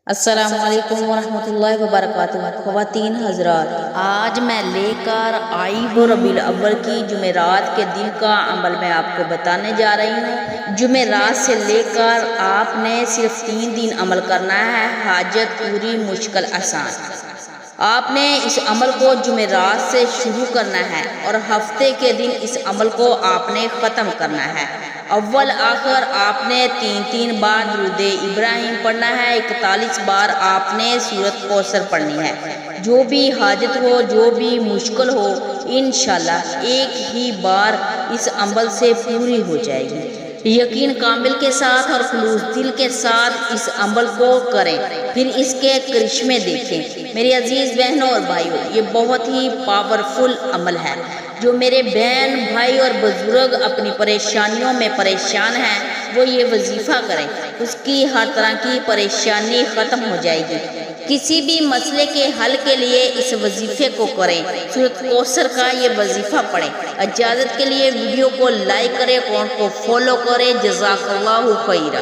السلام علیکم ورحمۃ اللہ وبرکاتہ۔ خواتین حضرات، آج میں لے کر آئی ہوں ربیع الاول کی جمعرات کے دن کا عمل میں آپ کو بتانے جا رہی ہوں۔ جمعرات سے لے کر آپ نے صرف 3 دن عمل کرنا ہے، حاجت پوری، مشکل آسان۔ آپ نے اس عمل کو جمعرات سے شروع کرنا ہے اور ہفتے کے دن اس عمل کو آپ نے ختم کرنا ہے۔ اول آخر آپ نے 3 بار درود ابراہیم پڑھنا ہے، 41 بار آپ نے سورۃ کوثر پڑھنی ہے۔ جو بھی حاجت ہو، جو بھی مشکل ہو، انشاءاللہ ایک ہی بار اس عمل سے پوری ہو جائے گی۔ یقین کامل کے ساتھ اور خلوص دل کے ساتھ اس عمل کو کریں، پھر اس کے کرشمے دیکھیں۔ میری عزیز بہنوں اور بھائیوں، یہ بہت ہی پاورفل عمل ہے۔ جو میرے بہن بھائی اور بزرگ اپنی پریشانیوں میں پریشان ہیں، وہ یہ وظیفہ کریں، اس کی ہر طرح کی پریشانی ختم ہو جائے گی۔ کسی بھی مسئلے کے حل کے لیے اس وظیفے کو کریں، سورۃ کوثر کا یہ وظیفہ پڑھیں۔ اجازت کے لیے ویڈیو کو لائک کریں، اکاؤنٹ کو فالو کریں۔ جزاک اللہ خیرہ۔